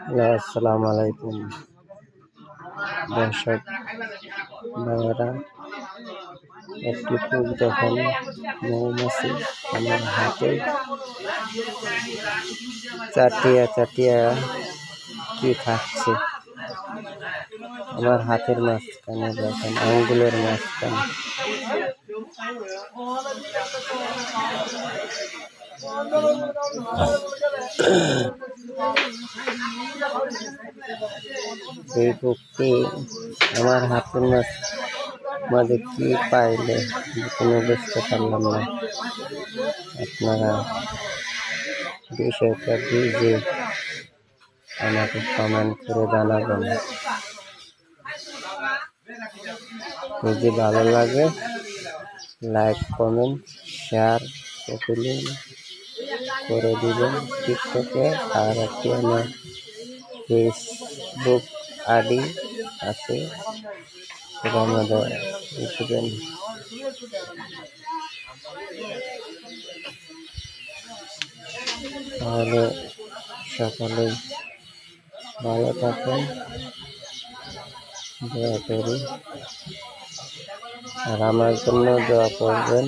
আসসালামু আলাইকুম দর্শক ভাইয়েরা, একটি ফুল যখন মৌমাছি আমার হাতে চাটিয়া চাটিয়া কি খাচ্ছে, আমার হাতের মাঝখানে দেখেন, আঙ্গুলের মাঝখানে। এই বুকটি আমার হাতের মাঝে কি পাইলে কোনো বুঝতে পারলাম না। আপনারা বিষয়টা বুঝে আমাকে কমেন্ট করে জানাবেন। যদি ভালো লাগে লাইক, কমেন্ট, শেয়ার করে দিবেন টিকটকে। আর একটি আমার ফেসবুক আইডি আছে, সেটা আমাদের দিবেন। তাহলে সকলেই ভালো থাকেন, দোয়া করি। আর আমার জন্য দোয়া করবেন।